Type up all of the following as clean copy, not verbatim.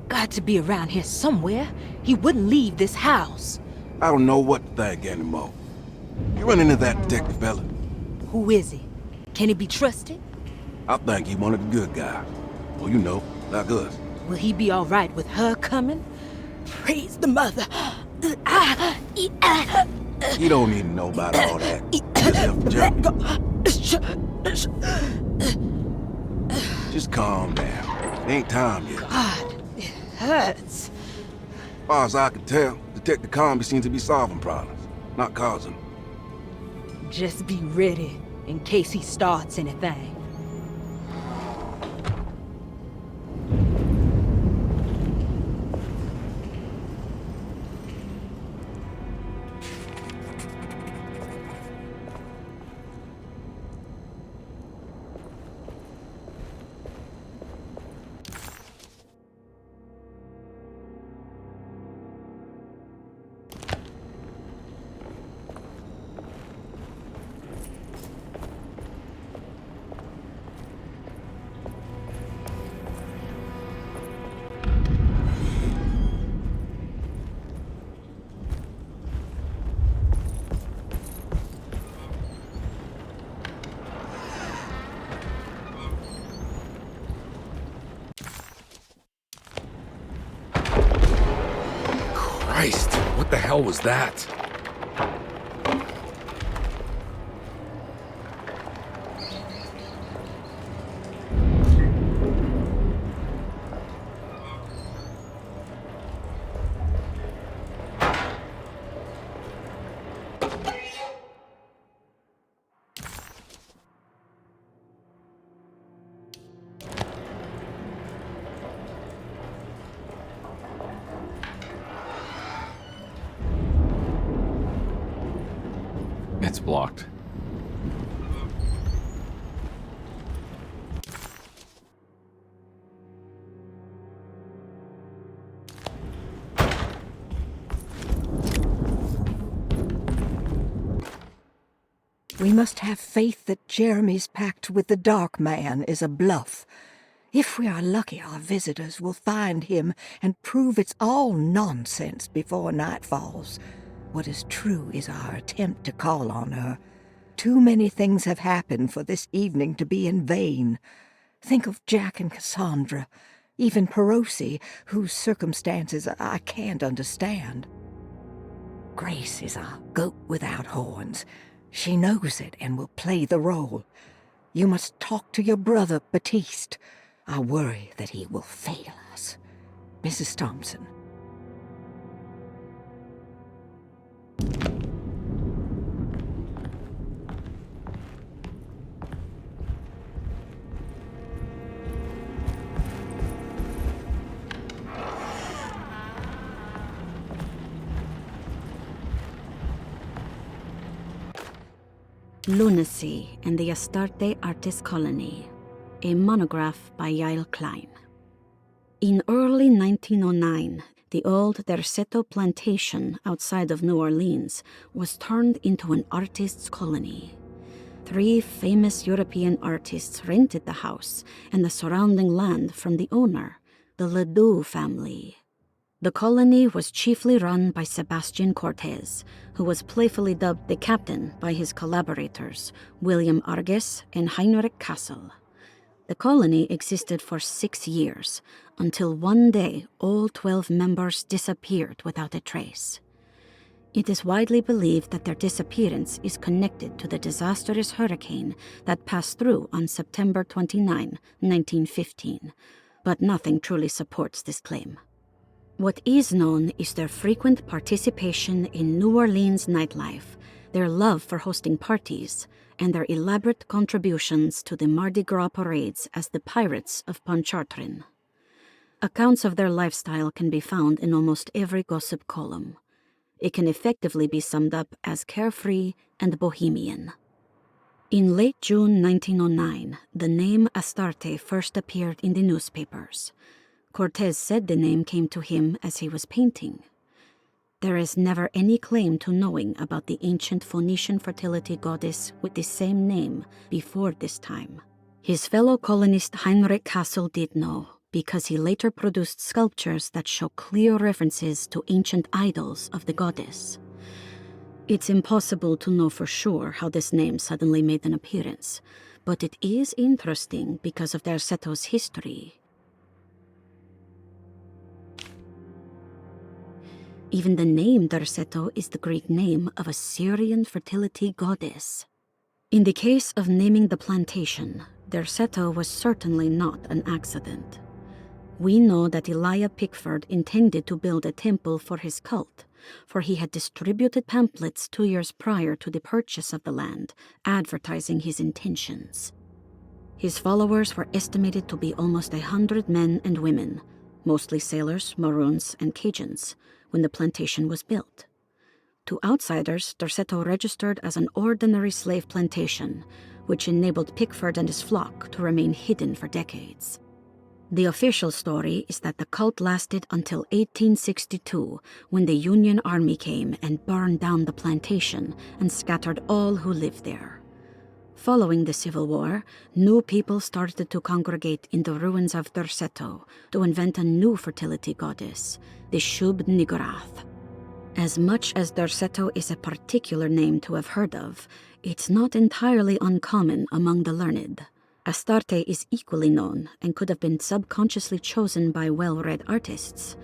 Got to be around here somewhere. He wouldn't leave this house. I don't know what to think anymore. You run into that detective fella? Who is he? Can he be trusted? I think he one of the good guys. Well, you know, like us. Will he be all right with her coming? Praise the mother. You don't need to know about all that. Just help Just calm down. It ain't time yet. God, it hurts. As far as I can tell, Detective Comby seems to be solving problems, not causing them. Just be ready in case he starts anything. Christ, what the hell was that? It's blocked. We must have faith that Jeremy's pact with the Dark Man is a bluff. If we are lucky, our visitors will find him and prove it's all nonsense before night falls. What is true is our attempt to call on her. Too many things have happened for this evening to be in vain. Think of Jack and Cassandra, even Perosi, whose circumstances I can't understand. Grace is a goat without horns. She knows it and will play the role. You must talk to your brother, Batiste. I worry that he will fail us. Mrs. Thompson. Lunacy and the Astarte Artist Colony, a monograph by Yael Klein. In early 1909, the old Doretto plantation outside of New Orleans was turned into an artist's colony. 3 famous European artists rented the house and the surrounding land from the owner, the Ledoux family. The colony was chiefly run by Sebastian Cortez, who was playfully dubbed the captain by his collaborators, William Arges and Heinrich Kassel. The colony existed for 6 years, until one day all 12 members disappeared without a trace. It is widely believed that their disappearance is connected to the disastrous hurricane that passed through on September 29, 1915, but nothing truly supports this claim. What is known is their frequent participation in New Orleans nightlife, their love for hosting parties, and their elaborate contributions to the Mardi Gras parades as the Pirates of Pontchartrain. Accounts of their lifestyle can be found in almost every gossip column. It can effectively be summed up as carefree and bohemian. In late June 1909, the name Astarte first appeared in the newspapers. Cortez said the name came to him as he was painting. There is never any claim to knowing about the ancient Phoenician fertility goddess with the same name before this time. His fellow colonist Heinrich Kassel did know, because he later produced sculptures that show clear references to ancient idols of the goddess. It's impossible to know for sure how this name suddenly made an appearance, but it is interesting because of Derseto's history. Even the name Doretto is the Greek name of a Syrian fertility goddess. In the case of naming the plantation, Doretto was certainly not an accident. We know that Elijah Pickford intended to build a temple for his cult, for he had distributed pamphlets 2 years prior to the purchase of the land, advertising his intentions. His followers were estimated to be almost 100 men and women, mostly sailors, Maroons, and Cajuns, when the plantation was built. To outsiders, Doretto registered as an ordinary slave plantation, which enabled Pickford and his flock to remain hidden for decades. The official story is that the cult lasted until 1862, when the Union Army came and burned down the plantation and scattered all who lived there. Following the Civil War, new people started to congregate in the ruins of Doretto to invent a new fertility goddess, the Shub-Niggurath. As much as Doretto is a particular name to have heard of, it's not entirely uncommon among the learned. Astarte is equally known and could have been subconsciously chosen by well-read artists.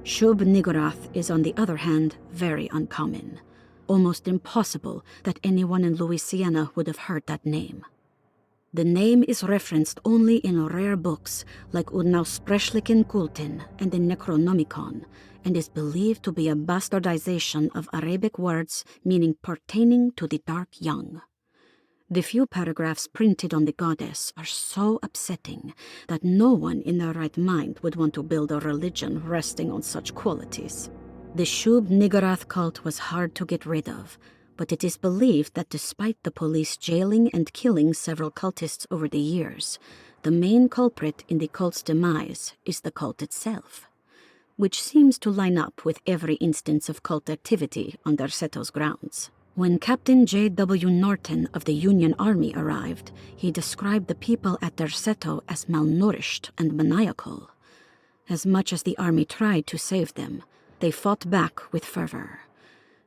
Shub-Niggurath is, on the other hand, very uncommon. Almost impossible that anyone in Louisiana would have heard that name. The name is referenced only in rare books like Unaussprechlichen Kulten and the Necronomicon, and is believed to be a bastardization of Arabic words meaning pertaining to the dark young. The few paragraphs printed on the goddess are so upsetting that no one in their right mind would want to build a religion resting on such qualities. The Shub-Niggurath cult was hard to get rid of, but it is believed that despite the police jailing and killing several cultists over the years, the main culprit in the cult's demise is the cult itself, which seems to line up with every instance of cult activity on Doretto's grounds. When Captain J.W. Norton of the Union Army arrived, he described the people at Doretto as malnourished and maniacal. As much as the army tried to save them, they fought back with fervor,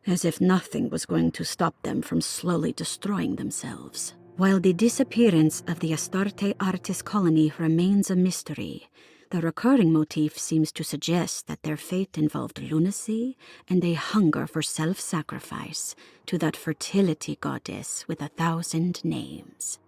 as if nothing was going to stop them from slowly destroying themselves. While the disappearance of the Astarte artist colony remains a mystery, the recurring motif seems to suggest that their fate involved lunacy and a hunger for self-sacrifice to that fertility goddess with 1,000 names.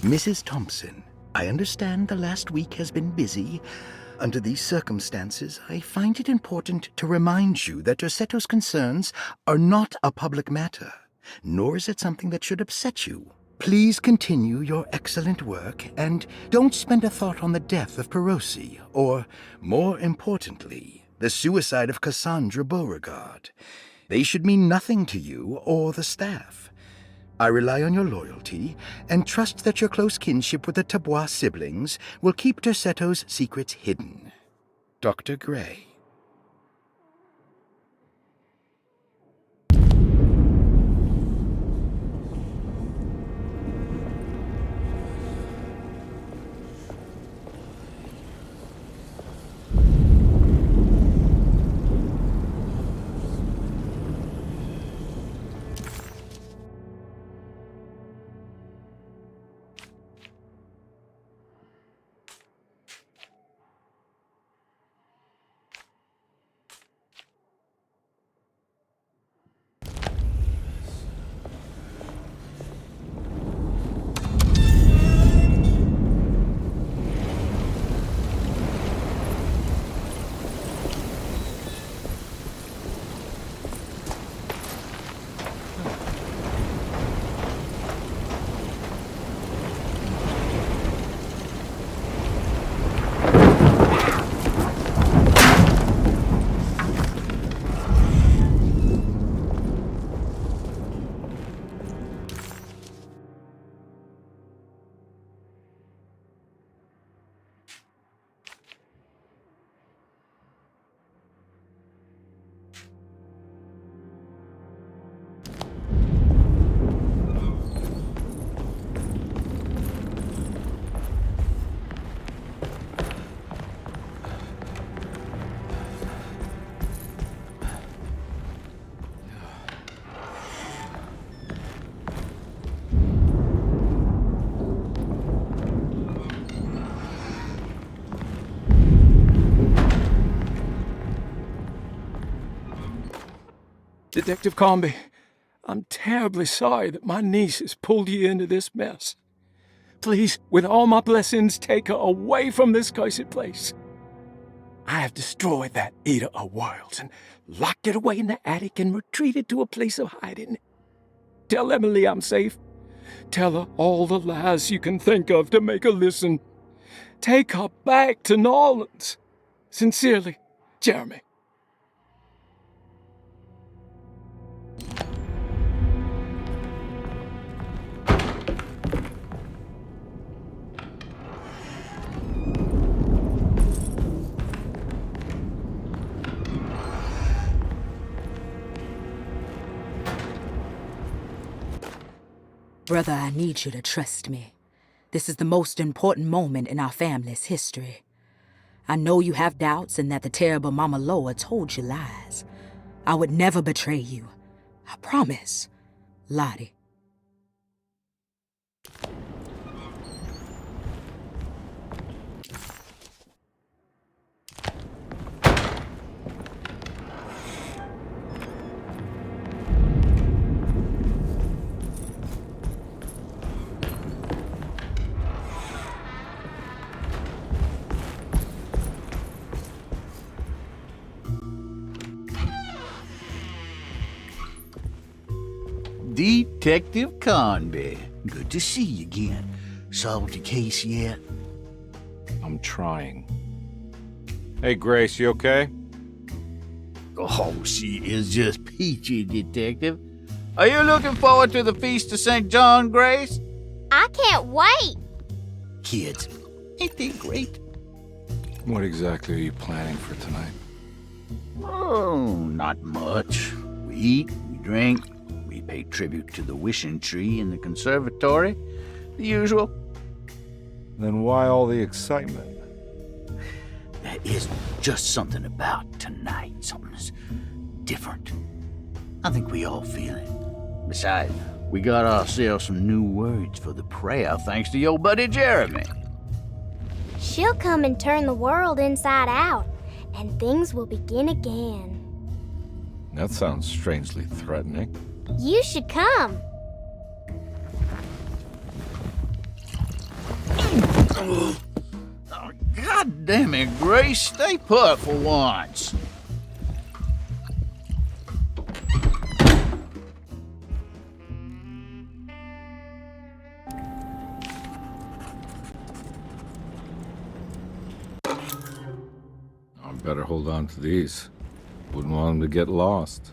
Mrs. Thompson, I understand the last week has been busy. Under these circumstances, I find it important to remind you that Doretto's concerns are not a public matter, nor is it something that should upset you. Please continue your excellent work, and don't spend a thought on the death of Perosi, or, more importantly, the suicide of Cassandra Beauregard. They should mean nothing to you or the staff. I rely on your loyalty, and trust that your close kinship with the Tabois siblings will keep Doretto's secrets hidden. Dr. Gray. Detective Comby, I'm terribly sorry that my niece has pulled you into this mess. Please, with all my blessings, take her away from this cursed place. I have destroyed that Eater of Worlds and locked it away in the attic and retreated to a place of hiding. Tell Emily I'm safe. Tell her all the lies you can think of to make her listen. Take her back to New Orleans. Sincerely, Jeremy. Brother, I need you to trust me. This is the most important moment in our family's history. I know you have doubts and that the terrible Mama Loa told you lies. I would never betray you. I promise. Lottie. Detective Conby. Good to see you again. Solved your case yet? I'm trying. Hey, Grace, you okay? Oh, she is just peachy, Detective. Are you looking forward to the Feast of St. John, Grace? I can't wait. Kids, ain't they great? What exactly are you planning for tonight? Oh, not much. We eat, we drink, we pay tribute to the wishing tree in the conservatory. The usual. Then why all the excitement? There is just something about tonight. Something's different. I think we all feel it. Besides, we got ourselves some new words for the prayer thanks to your buddy Jeremy. She'll come and turn the world inside out, and things will begin again. That sounds strangely threatening. You should come. Oh, God damn it, Grace. Stay put for once. I better hold on to these. Wouldn't want them to get lost.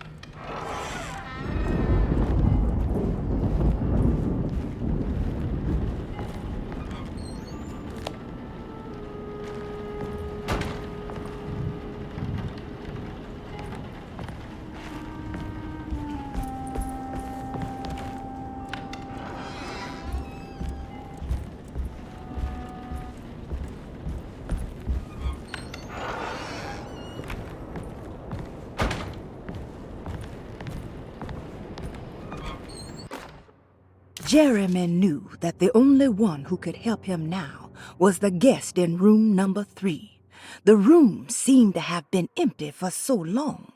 Jeremy knew that the only one who could help him now was the guest in room number 3. The room seemed to have been empty for so long,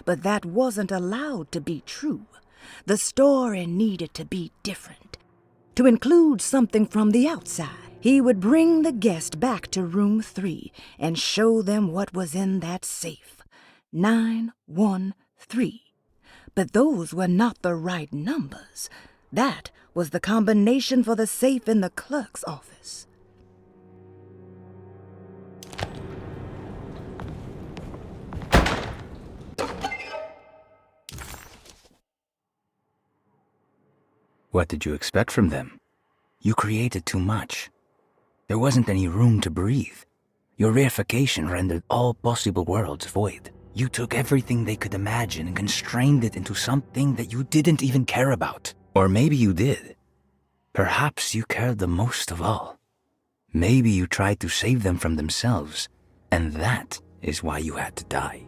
but that wasn't allowed to be true. The story needed to be different. To include something from the outside, he would bring the guest back to room 3 and show them what was in that safe. 913. But those were not the right numbers. That was the combination for the safe in the clerk's office. What did you expect from them? You created too much. There wasn't any room to breathe. Your reification rendered all possible worlds void. You took everything they could imagine and constrained it into something that you didn't even care about. Or maybe you did. Perhaps you cared the most of all. Maybe you tried to save them from themselves, and that is why you had to die.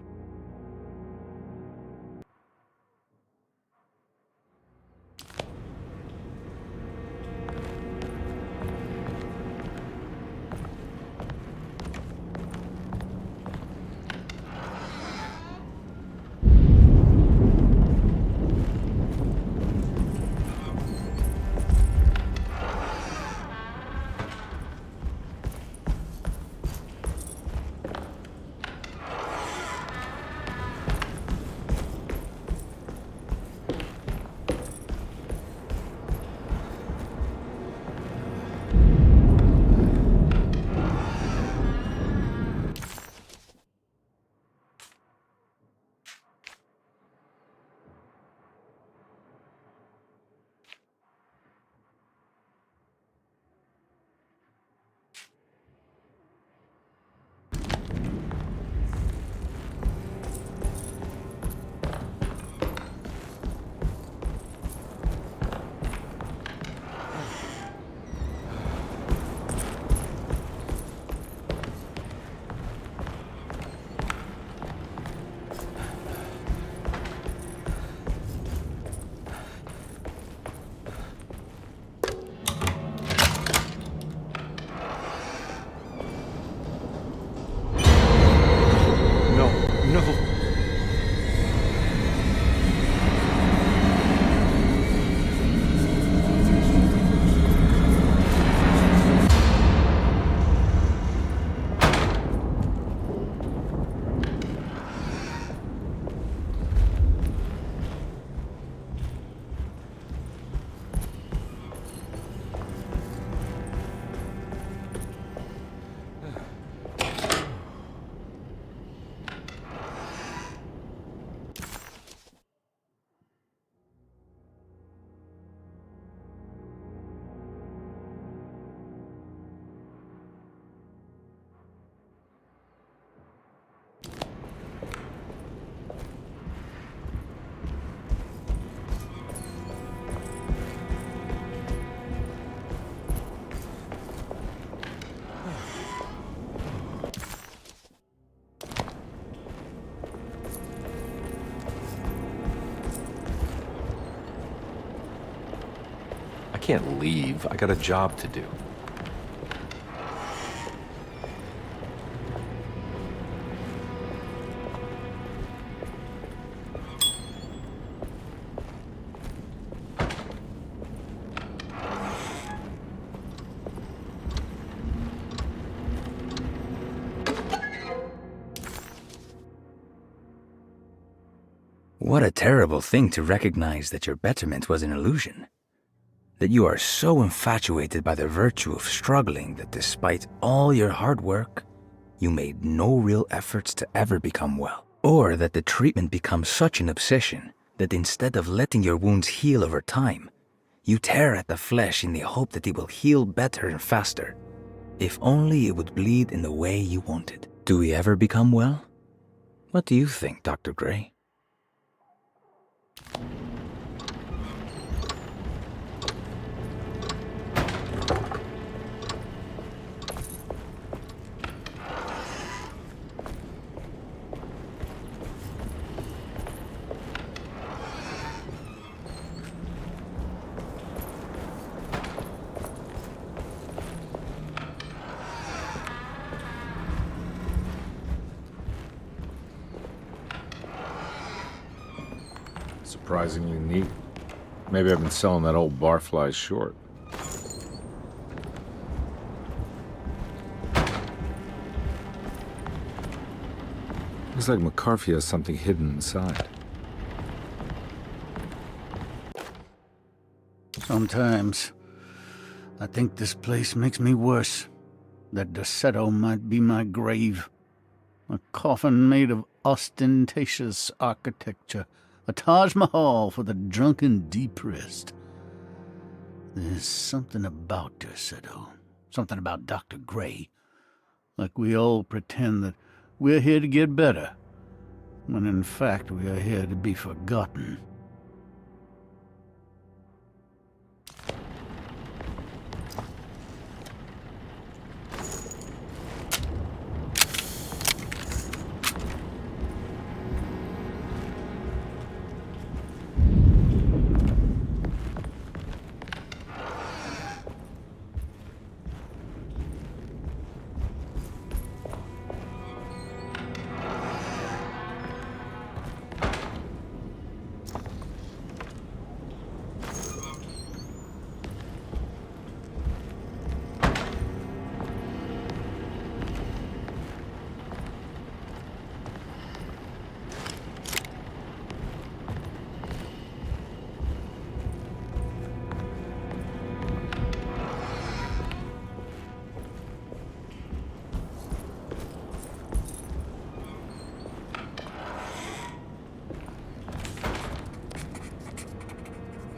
can't leave. I got a job to do. What a terrible thing to recognize that your betterment was an illusion. That you are so infatuated by the virtue of struggling that despite all your hard work, you made no real efforts to ever become well. Or that the treatment becomes such an obsession that instead of letting your wounds heal over time, you tear at the flesh in the hope that it will heal better and faster. If only it would bleed in the way you wanted. Do we ever become well? What do you think, Dr. Gray? Surprisingly neat. Maybe I've been selling that old barfly short. Looks like McCarthy has something hidden inside. Sometimes I think this place makes me worse. That Doretto might be my grave. A coffin made of ostentatious architecture. A Taj Mahal for the drunken depressed. There's something about Doretto. Something about Dr. Gray. Like we all pretend that we're here to get better, when in fact we are here to be forgotten.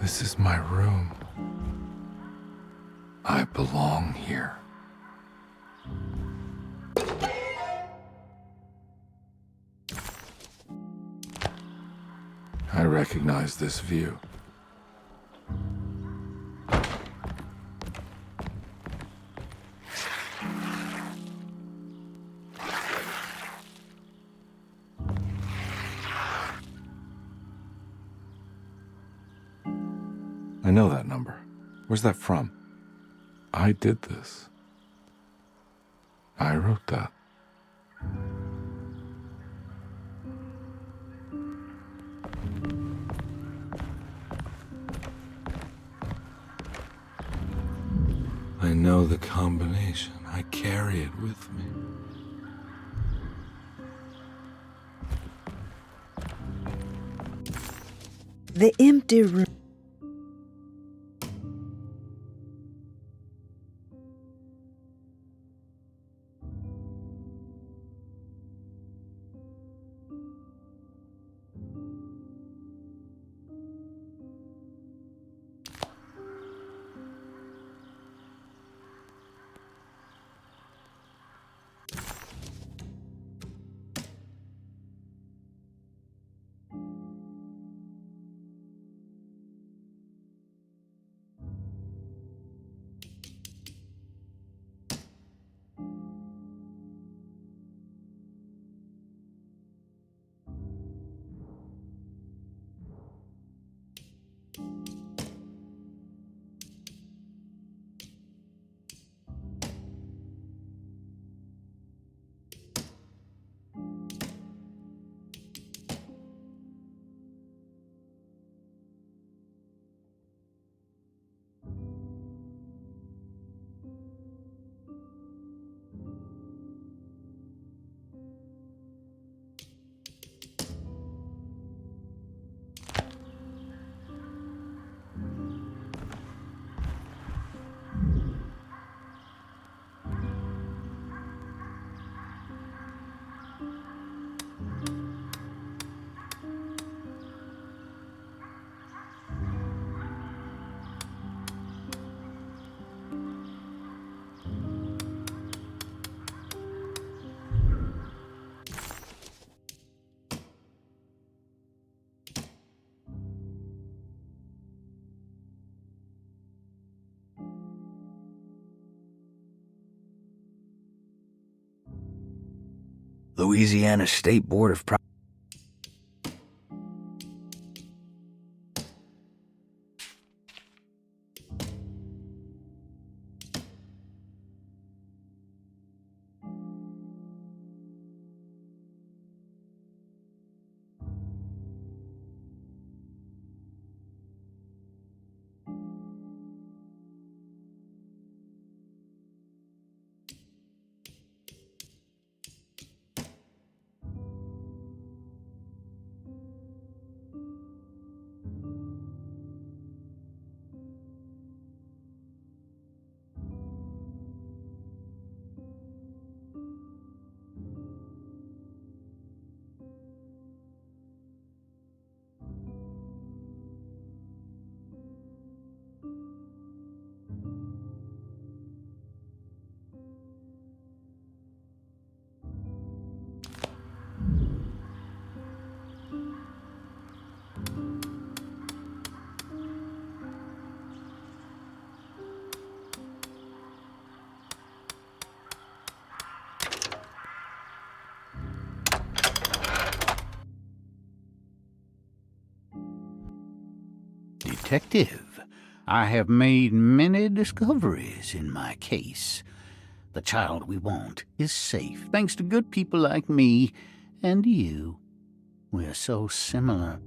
This is my room. I belong here. I recognize this view. I know that number. Where's that from? I did this. I wrote that. I know the combination. I carry it with me. The empty room. Louisiana State Board of Detective, I have made many discoveries in my case. The child we want is safe, thanks to good people like me and you. We're so similar,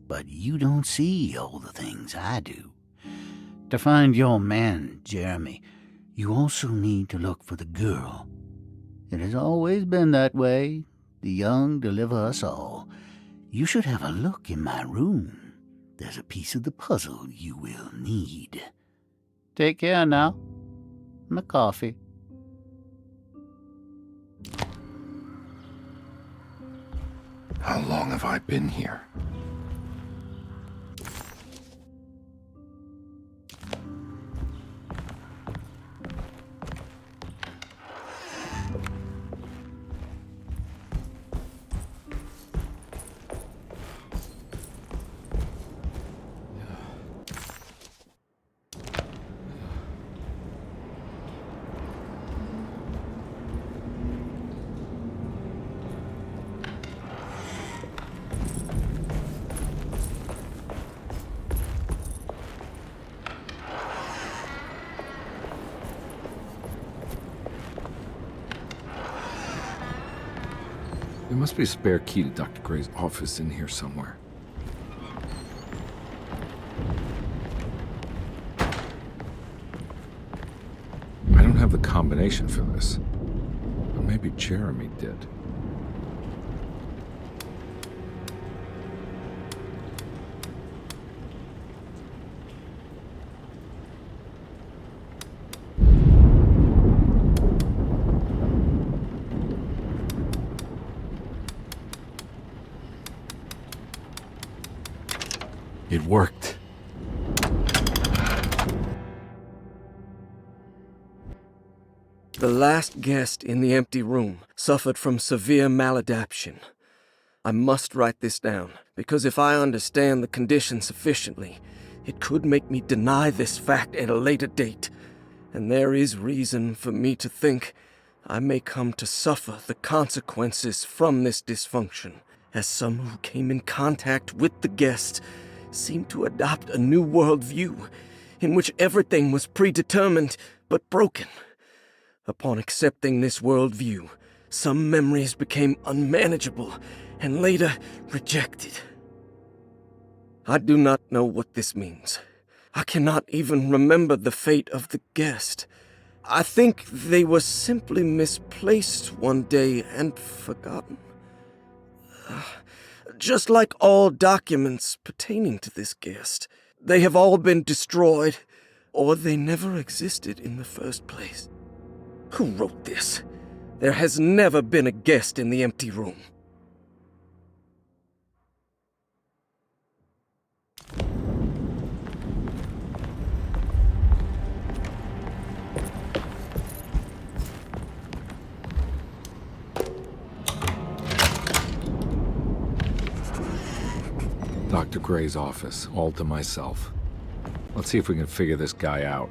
but you don't see all the things I do. To find your man, Jeremy, you also need to look for the girl. It has always been that way. The young deliver us all. You should have a look in my room. There's a piece of the puzzle you will need. Take care now. My coffee. How long have I been here? There must be a spare key to Dr. Gray's office in here somewhere. I don't have the combination for this. But maybe Jeremy did. It worked. The last guest in the empty room suffered from severe maladaptation. I must write this down, because if I understand the condition sufficiently, it could make me deny this fact at a later date, and there is reason for me to think I may come to suffer the consequences from this dysfunction, as some who came in contact with the guest seemed to adopt a new worldview in which everything was predetermined but broken. Upon accepting this worldview, some memories became unmanageable and later rejected. I do not know what this means. I cannot even remember the fate of the guest. I think they were simply misplaced one day and forgotten. Just like all documents pertaining to this guest, they have all been destroyed, or they never existed in the first place. Who wrote this? There has never been a guest in the empty room. Dr. Gray's office, all to myself. Let's see if we can figure this guy out.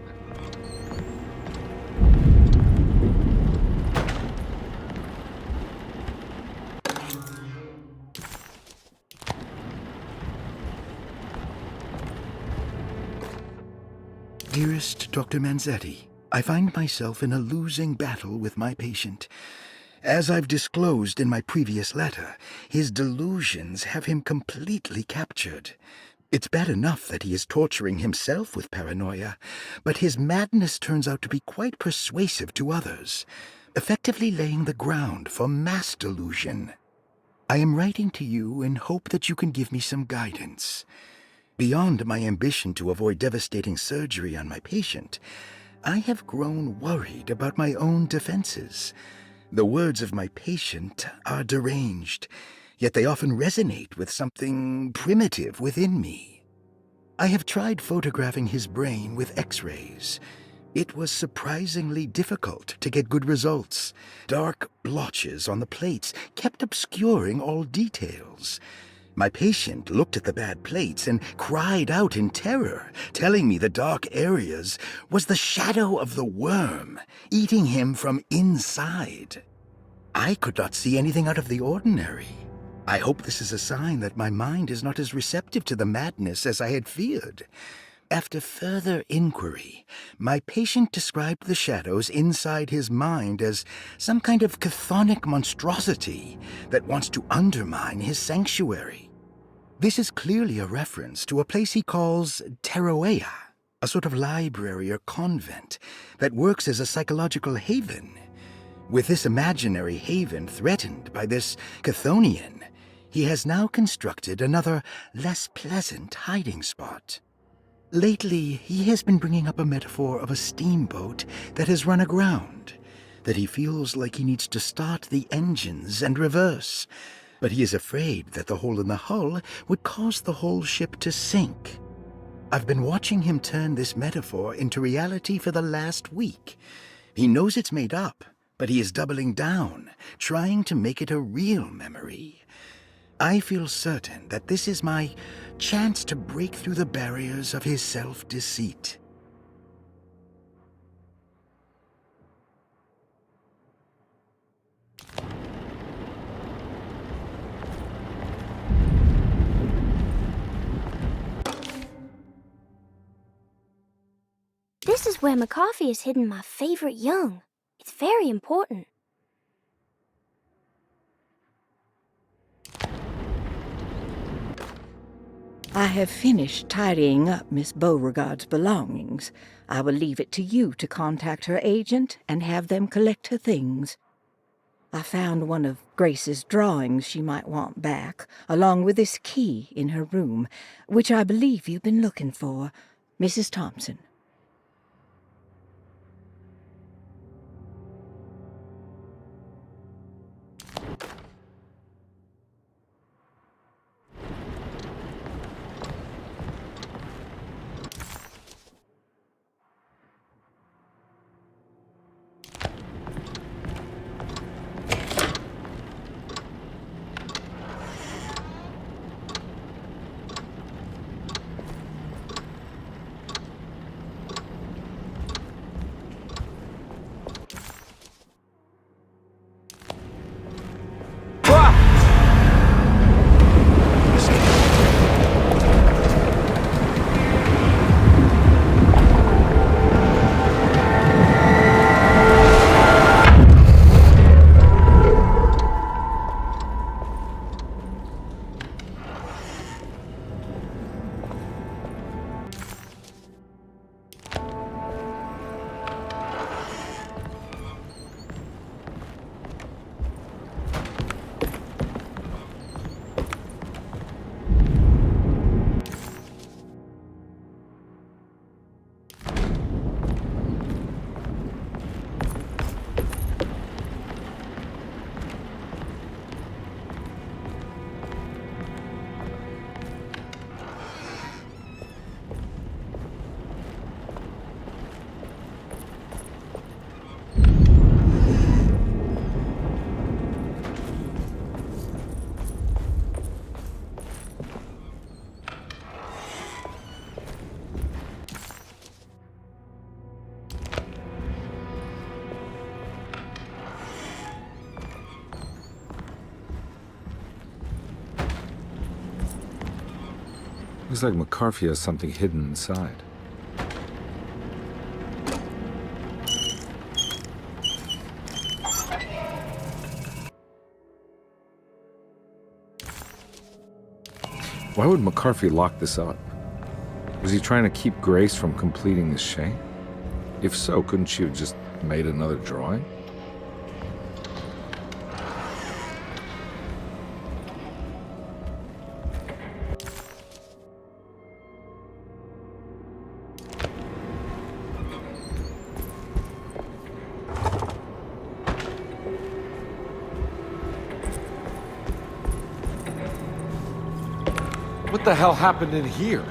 Dearest Dr. Manzetti, I find myself in a losing battle with my patient. As I've disclosed in my previous letter, his delusions have him completely captured. It's bad enough that he is torturing himself with paranoia, but his madness turns out to be quite persuasive to others, effectively laying the ground for mass delusion. I am writing to you in hope that you can give me some guidance. Beyond my ambition to avoid devastating surgery on my patient, I have grown worried about my own defenses. The words of my patient are deranged, yet they often resonate with something primitive within me. I have tried photographing his brain with X-rays. It was surprisingly difficult to get good results. Dark blotches on the plates kept obscuring all details. My patient looked at the bad plates and cried out in terror, telling me the dark areas was the shadow of the worm, eating him from inside. I could not see anything out of the ordinary. I hope this is a sign that my mind is not as receptive to the madness as I had feared. After further inquiry, my patient described the shadows inside his mind as some kind of chthonic monstrosity that wants to undermine his sanctuary. This is clearly a reference to a place he calls Teroea, a sort of library or convent that works as a psychological haven. With this imaginary haven threatened by this Chthonian, he has now constructed another, less pleasant hiding spot. Lately, he has been bringing up a metaphor of a steamboat that has run aground, that he feels like he needs to start the engines and reverse, but he is afraid that the hole in the hull would cause the whole ship to sink. I've been watching him turn this metaphor into reality for the last week. He knows it's made up, but he is doubling down, trying to make it a real memory. I feel certain that this is my chance to break through the barriers of his self-deceit. This is where McCarthy has hidden my favorite young. It's very important. I have finished tidying up Miss Beauregard's belongings. I will leave it to you to contact her agent and have them collect her things. I found one of Grace's drawings she might want back, along with this key in her room, which I believe you've been looking for, Mrs. Thompson. Looks like McCarthy has something hidden inside. Why would McCarthy lock this up? Was he trying to keep Grace from completing the chain? If so, couldn't she have just made another drawing? What the hell happened in here?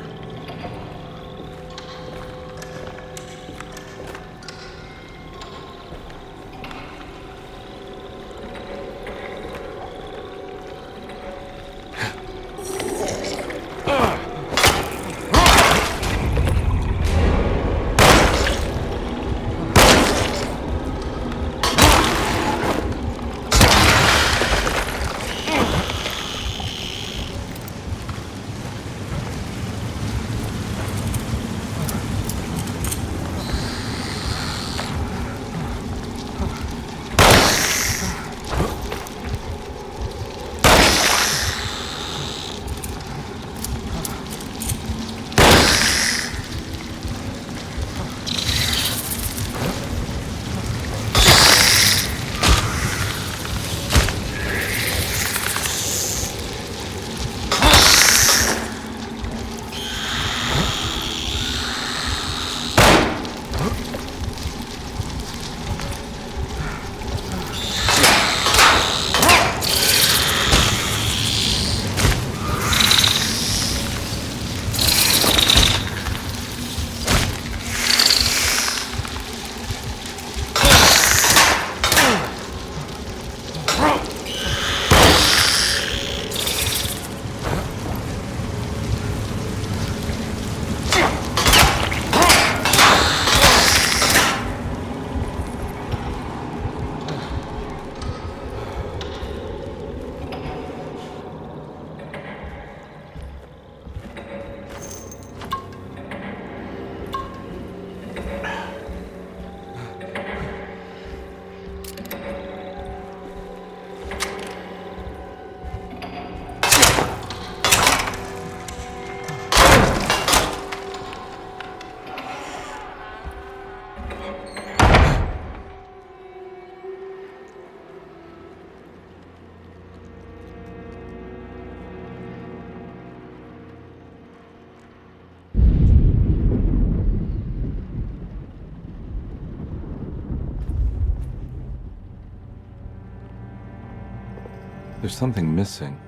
There's something missing.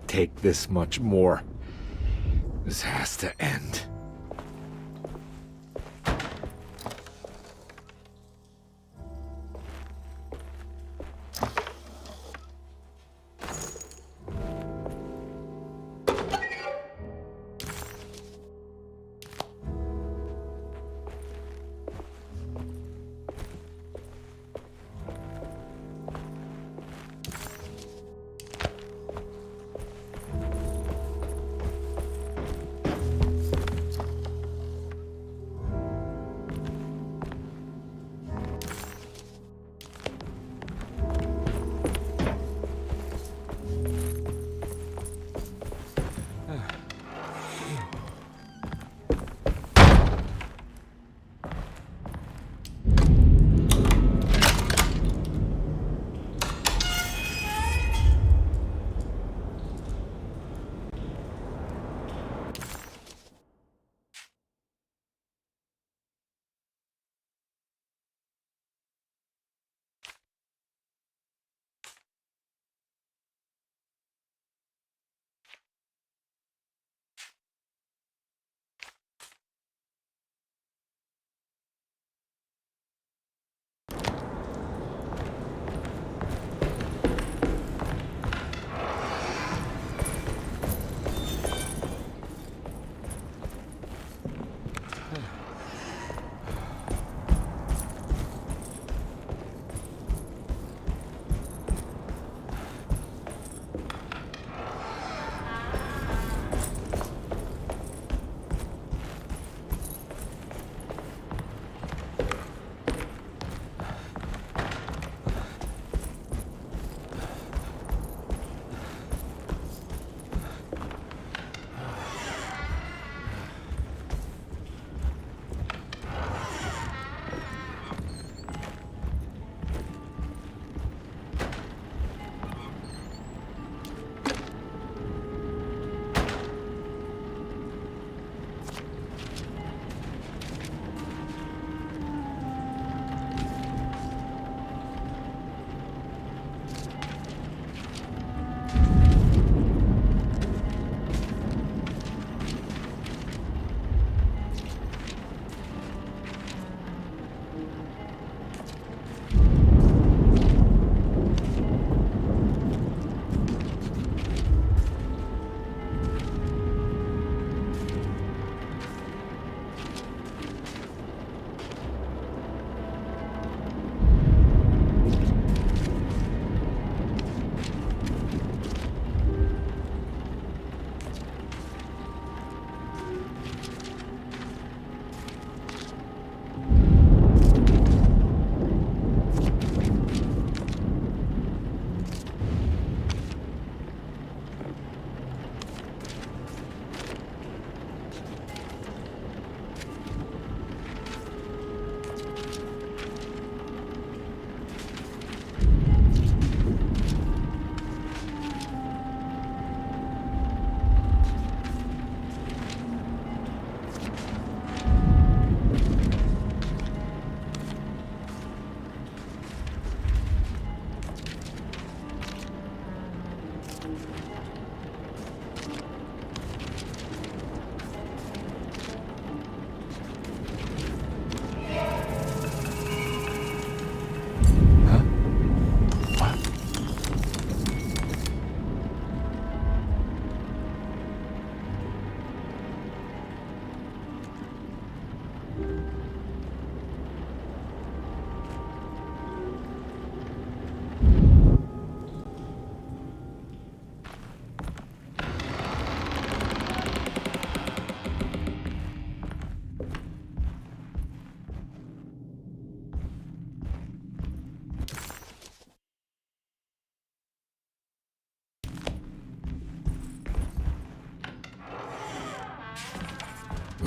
Take this much more. This has to end.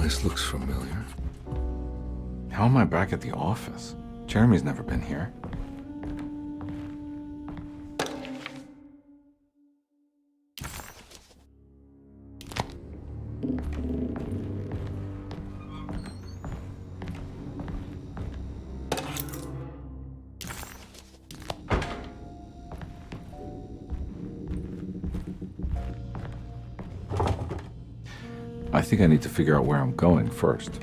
place looks familiar. How am I back at the office? Jeremy's never been here. I think I need to figure out where I'm going first.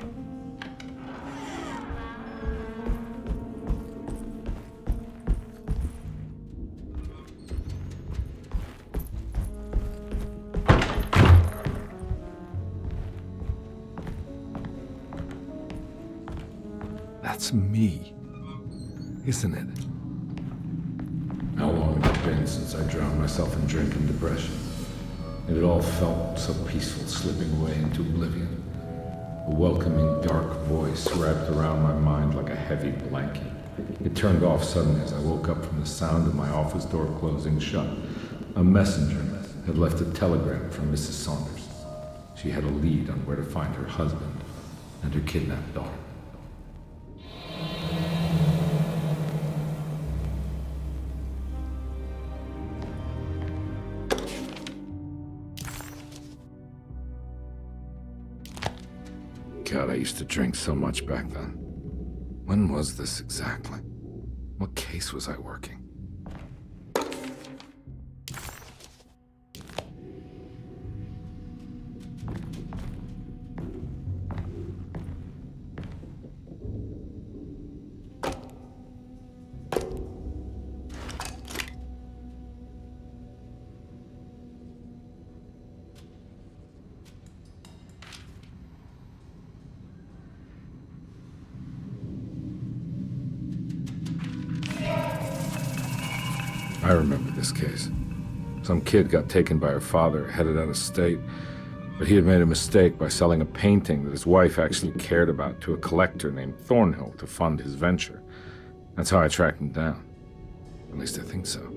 That's me, isn't it? How long had it been since I drowned myself in drink and depression? It had all felt so peaceful, slipping away into oblivion. A welcoming, dark voice wrapped around my mind like a heavy blanket. It turned off suddenly as I woke up from the sound of my office door closing shut. A messenger had left a telegram from Mrs. Saunders. She had a lead on where to find her husband and her kidnapped daughter. God, I used to drink so much back then. When was this exactly? What case was I working? I remember this case. Some kid got taken by her father, headed out of state, but he had made a mistake by selling a painting that his wife actually cared about to a collector named Thornhill to fund his venture. That's how I tracked him down. At least I think so.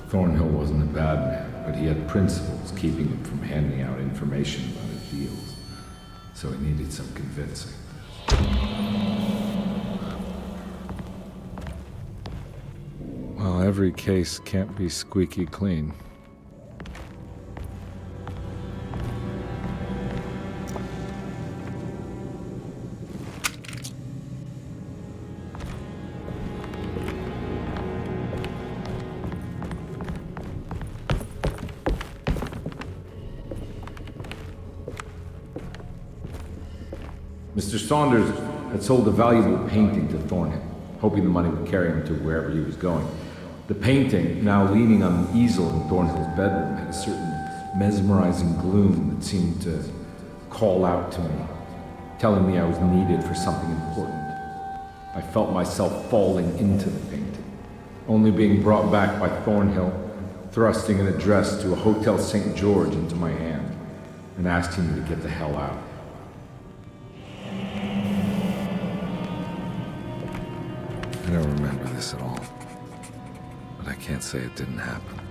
Thornhill wasn't a bad man, but he had principles keeping him from handing out information about his deals. So he needed some convincing. Well, every case can't be squeaky clean. Mr. Saunders had sold a valuable painting to Thornhill, hoping the money would carry him to wherever he was going. The painting, now leaning on an easel in Thornhill's bedroom, had a certain mesmerizing gloom that seemed to call out to me, telling me I was needed for something important. I felt myself falling into the painting, only being brought back by Thornhill, thrusting an address to a Hotel St. George into my hand, and asking me to get the hell out. I don't remember this at all, but I can't say it didn't happen.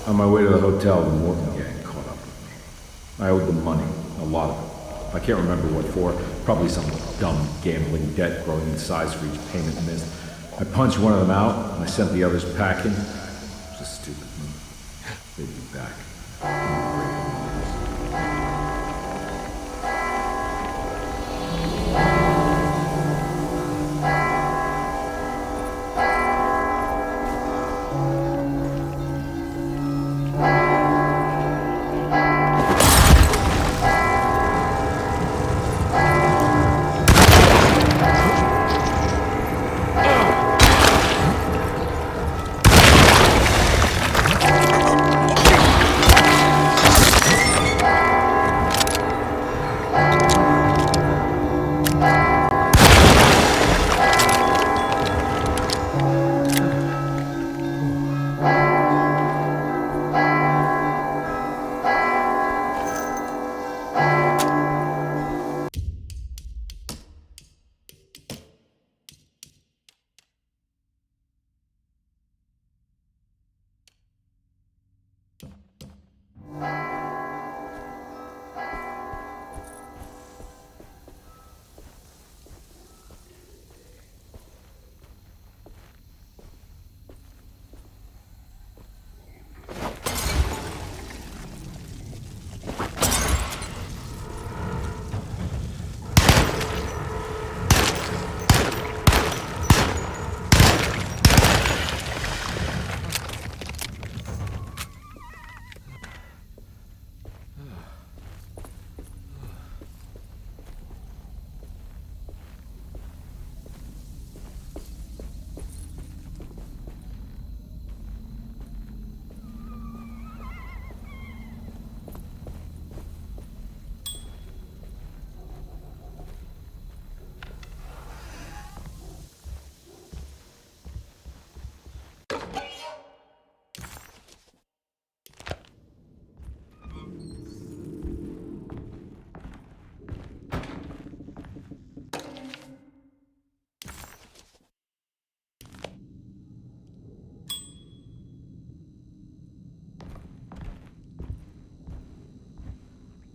On my way to the hotel, the Morton gang caught up with me. I owed them money, a lot of it. I can't remember what for, probably some dumb gambling debt growing in size for each payment missed. I punched one of them out, and I sent the others packing. It was a stupid move. They'd be back.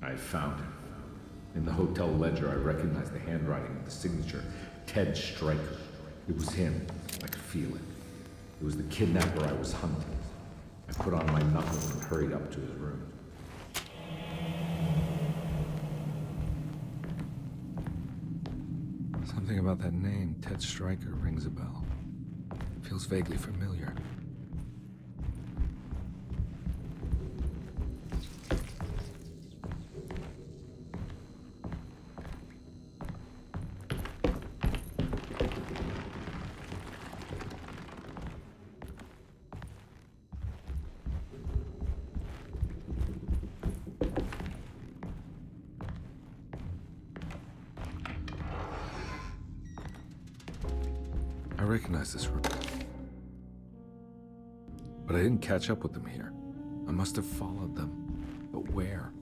I found him. In the hotel ledger, I recognized the handwriting of the signature, Ted Stryker. It was him. I could feel it. It was the kidnapper I was hunting. I put on my knuckles and hurried up to his room. Something about that name, Ted Stryker, rings a bell. Feels vaguely familiar. I recognize this room. But I didn't catch up with them here. I must have followed them. But where?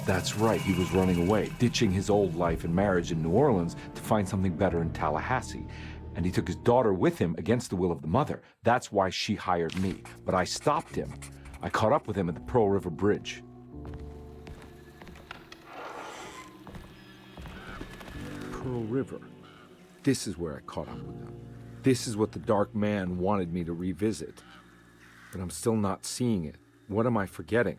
That's right, he was running away, ditching his old life and marriage in New Orleans to find something better in Tallahassee. and he took his daughter with him against the will of the mother. That's why she hired me. But I stopped him. I caught up with him at the Pearl River Bridge. Pearl River. This is where I caught up with him. This is what the Dark Man wanted me to revisit. But I'm still not seeing it. What am I forgetting?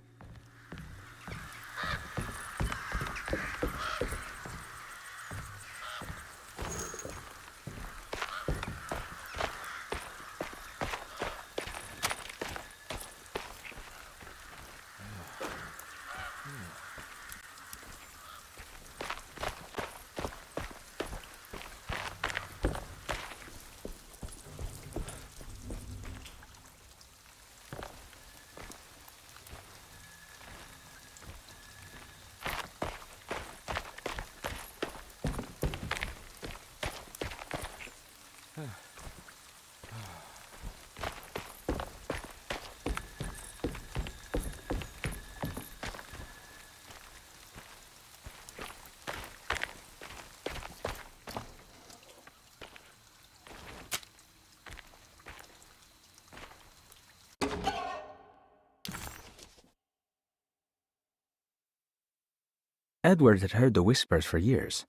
Edward had heard the whispers for years.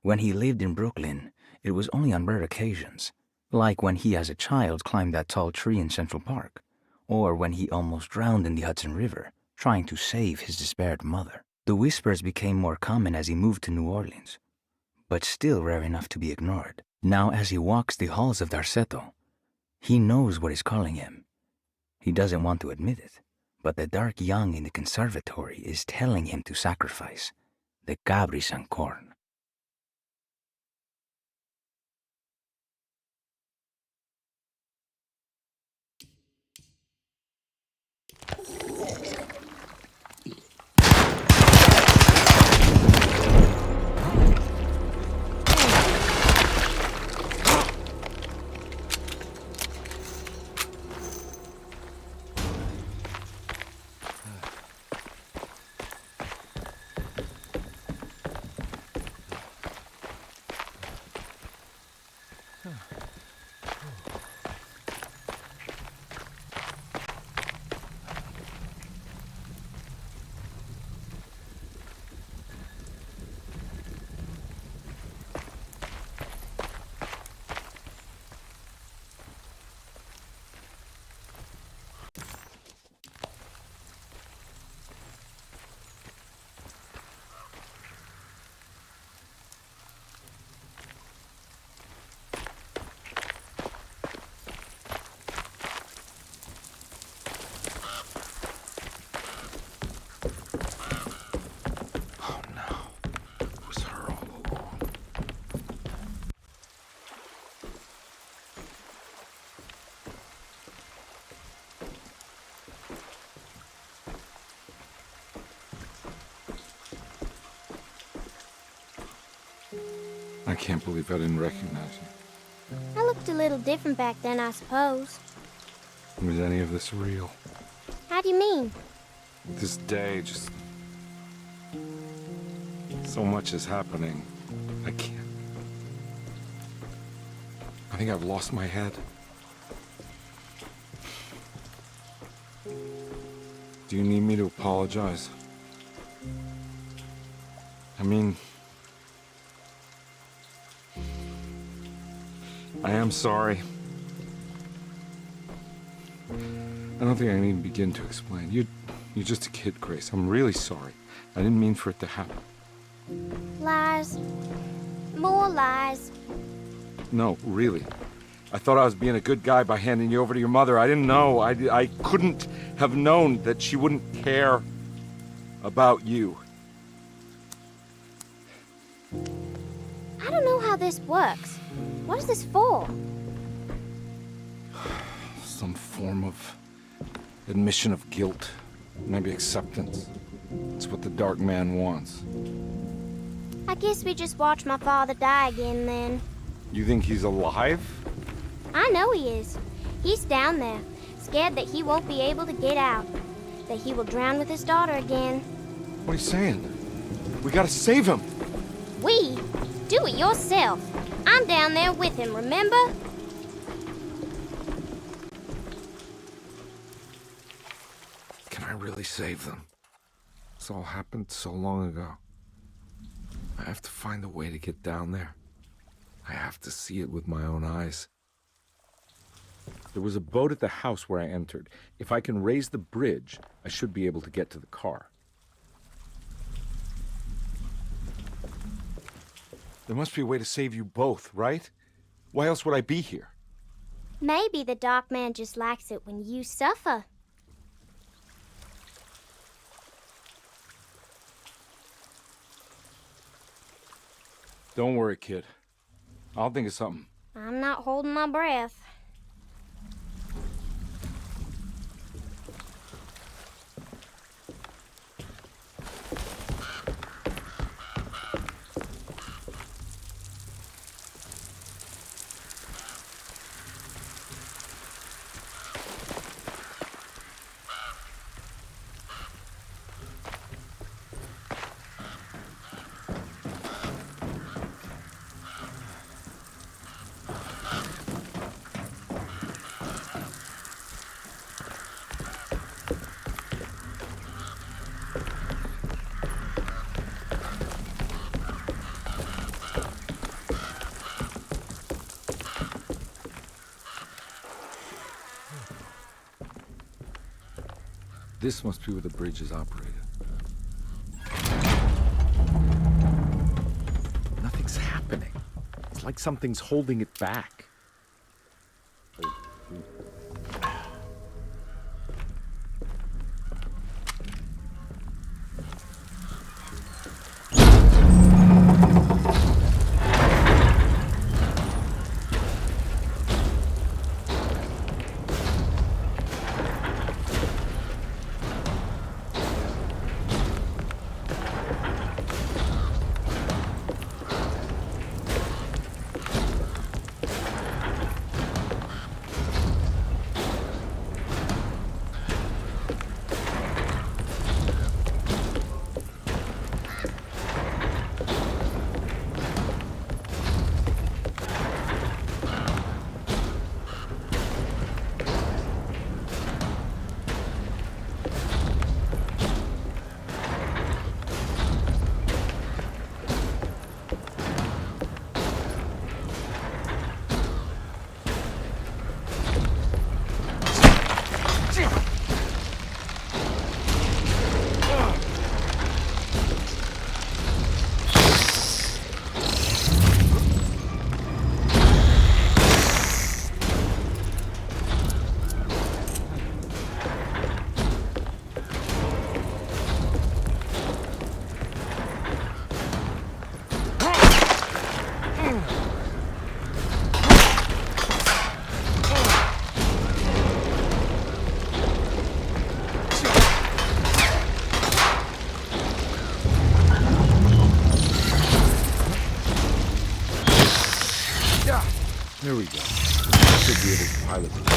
When he lived in Brooklyn, it was only on rare occasions, like when he as a child climbed that tall tree in Central Park, or when he almost drowned in the Hudson River, trying to save his despaired mother. The whispers became more common as he moved to New Orleans, but still rare enough to be ignored. Now as he walks the halls of Doretto, he knows what is calling him. He doesn't want to admit it, but the dark young in the conservatory is telling him to sacrifice the cabris and corn. I can't believe I didn't recognize you. I looked a little different back then, I suppose. Was any of this real? How do you mean? This day, just... so much is happening. I can't... I think I've lost my head. Do you need me to apologize? I mean... I am sorry. I don't think I need to begin to explain. You're just a kid, Grace. I'm really sorry. I didn't mean for it to happen. Lies. More lies. No, really. I thought I was being a good guy by handing you over to your mother. I didn't know. I couldn't have known that she wouldn't care about you. I don't know how this works. What is this for? Some form of admission of guilt. Maybe acceptance. It's what the Dark Man wants. I guess we just watch my father die again then. You think he's alive? I know he is. He's down there, scared that he won't be able to get out. That he will drown with his daughter again. What are you saying? We gotta save him! We? Do it yourself. I'm down there with him, remember? Can I really save them? This all happened so long ago. I have to find a way to get down there. I have to see it with my own eyes. There was a boat at the house where I entered. If I can raise the bridge, I should be able to get to the car. There must be a way to save you both, right? Why else would I be here? Maybe the Dark Man just likes it when you suffer. Don't worry, kid. I'll think of something. I'm not holding my breath. This must be where the bridge is operated. Nothing's happening. It's like something's holding it back. There we go. I should be able to pilot this.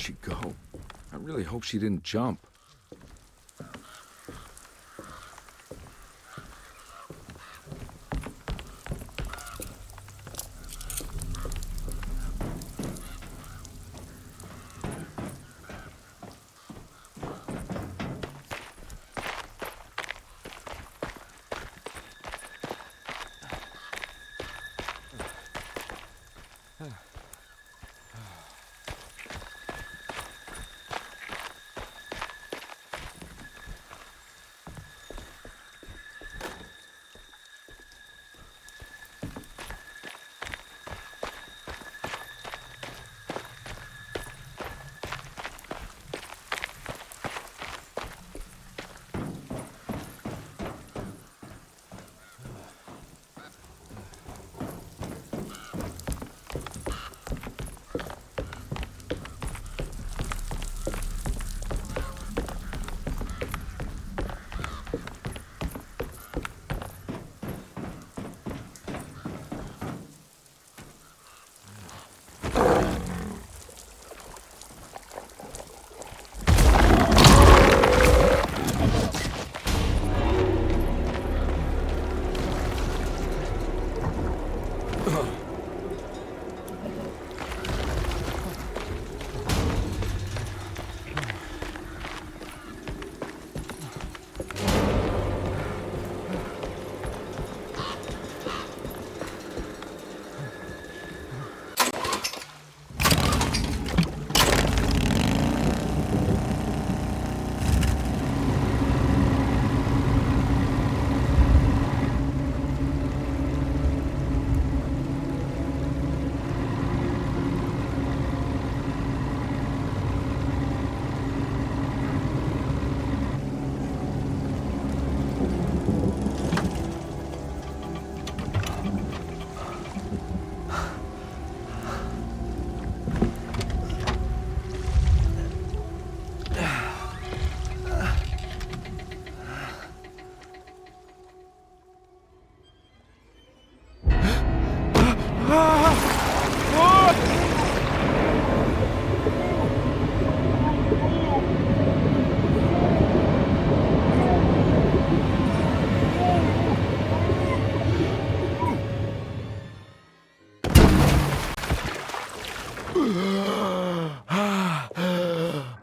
she go? I really hope she didn't jump.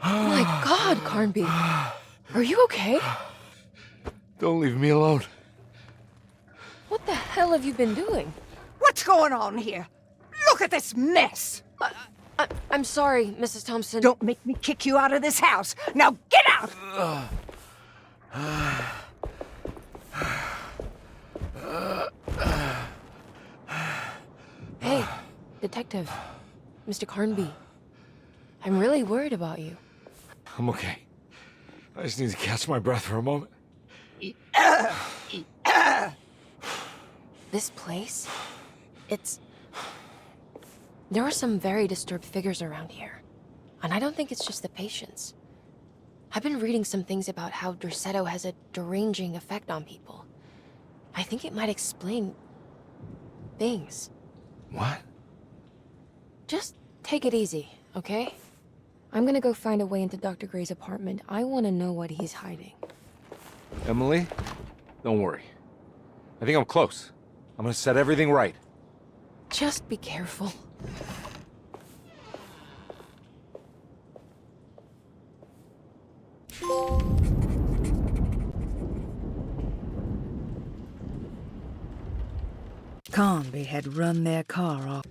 My God, Carnby. Are you okay? Don't leave me alone. What the hell have you been doing? What's going on here? Look at this mess! I'm sorry, Mrs. Thompson. Don't make me kick you out of this house. Now get out! Hey, Detective. Mr. Carnby. I'm really worried about you. I'm okay. I just need to catch my breath for a moment. This place? There are some very disturbed figures around here. And I don't think it's just the patients. I've been reading some things about how Doretto has a deranging effect on people. I think it might explain things. What? Just take it easy, okay? I'm gonna go find a way into Dr. Gray's apartment. I want to know what he's hiding. Emily, don't worry. I think I'm close. I'm gonna set everything right. Just be careful. Carnby had run their car off.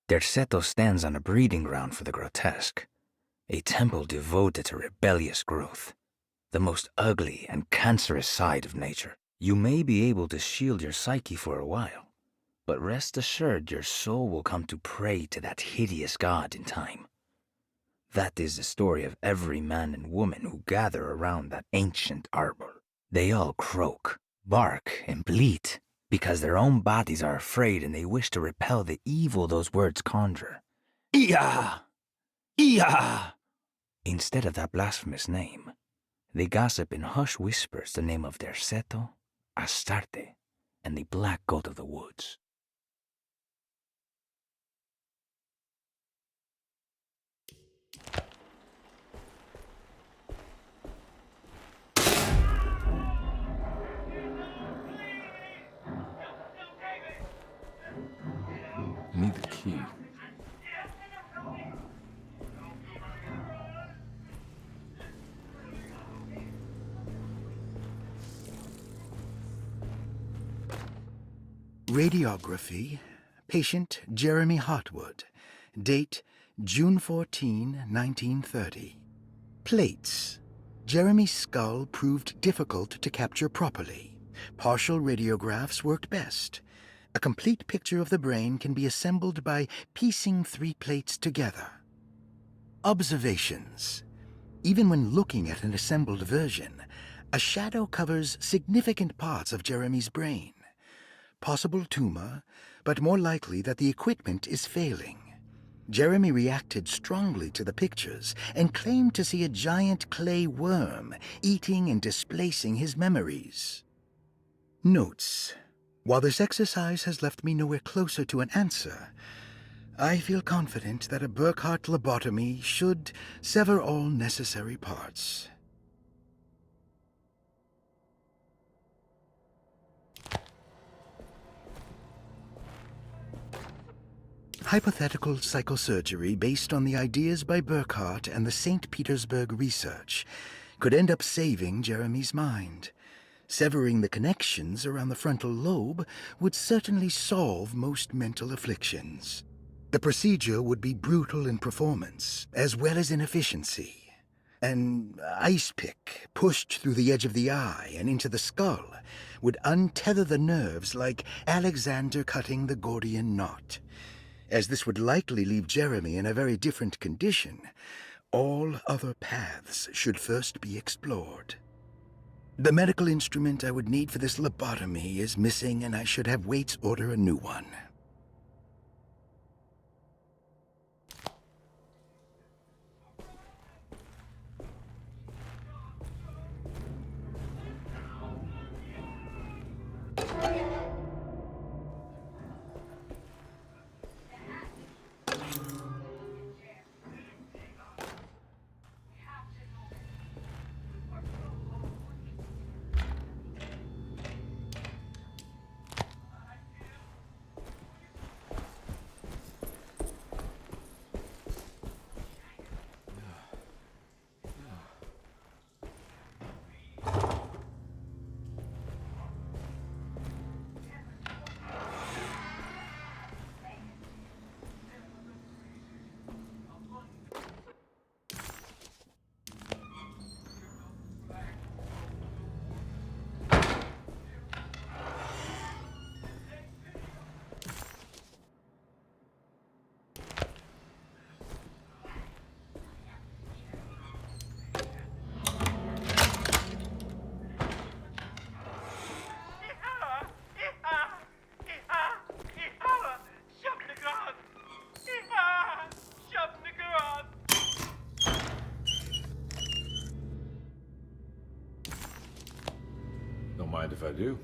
Doretto stands on a breeding ground for the grotesque, a temple devoted to rebellious growth, the most ugly and cancerous side of nature. You may be able to shield your psyche for a while, but rest assured your soul will come to pray to that hideous god in time. That is the story of every man and woman who gather around that ancient arbor. They all croak, bark, and bleat because their own bodies are afraid and they wish to repel the evil those words conjure. Iya! Iya! Instead of that blasphemous name, they gossip in hushed whispers the name of Doretto, Astarte, and the black goat of the woods. I need the key. Radiography. Patient Jeremy Hartwood. Date June 14, 1930. Plates. Jeremy's skull proved difficult to capture properly. Partial radiographs worked best. A complete picture of the brain can be assembled by piecing 3 plates together. Observations. Even when looking at an assembled version, a shadow covers significant parts of Jeremy's brain. Possible tumor, but more likely that the equipment is failing. Jeremy reacted strongly to the pictures and claimed to see a giant clay worm eating and displacing his memories. Notes. While this exercise has left me nowhere closer to an answer, I feel confident that a Burkhardt lobotomy should sever all necessary parts. Hypothetical psychosurgery based on the ideas by Burkhardt and the St. Petersburg research could end up saving Jeremy's mind. Severing the connections around the frontal lobe would certainly solve most mental afflictions. The procedure would be brutal in performance, as well as in efficiency. An ice pick pushed through the edge of the eye and into the skull would untether the nerves like Alexander cutting the Gordian knot. As this would likely leave Jeremy in a very different condition, all other paths should first be explored. The medical instrument I would need for this lobotomy is missing, and I should have Waits order a new one. Don't mind if I do.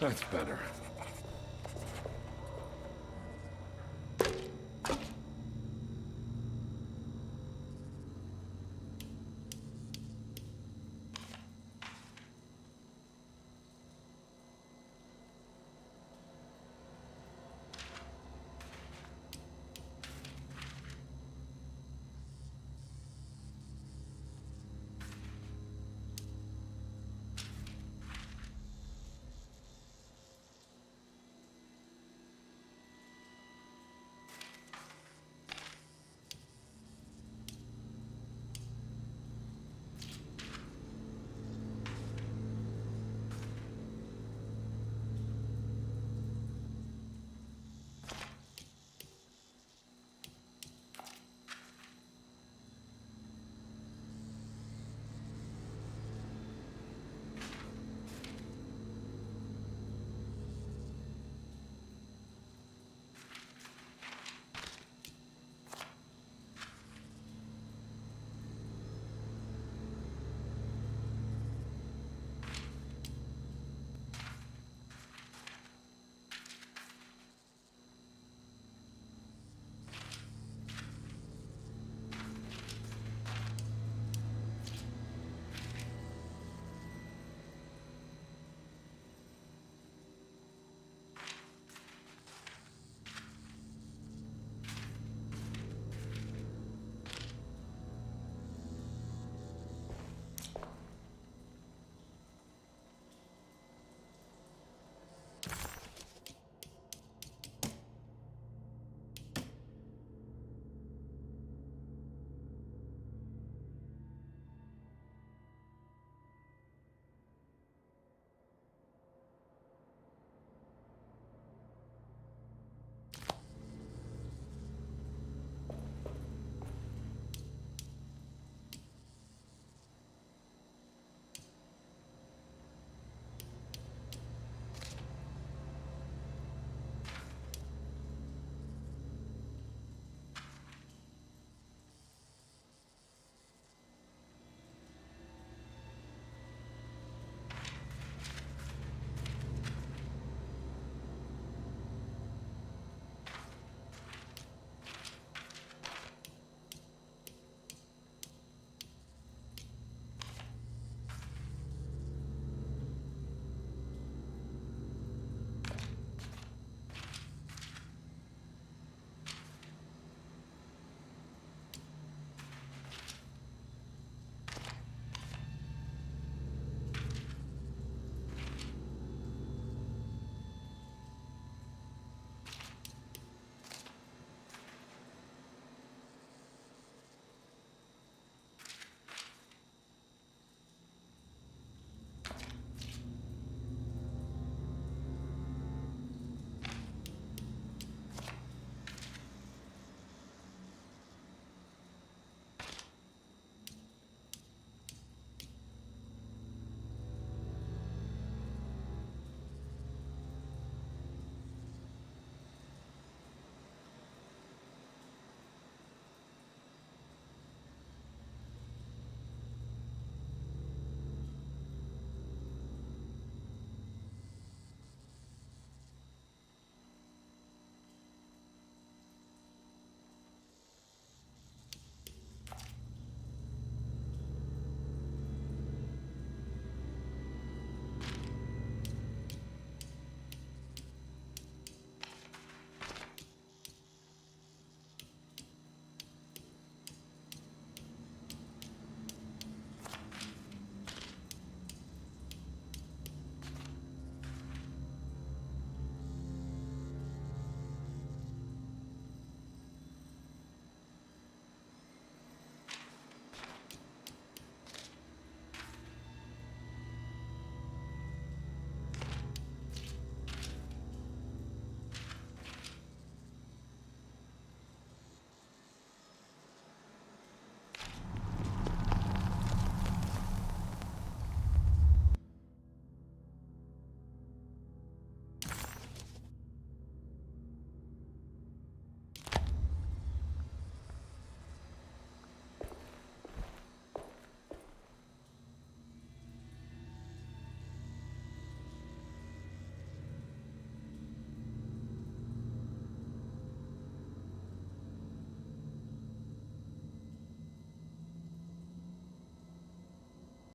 That's better.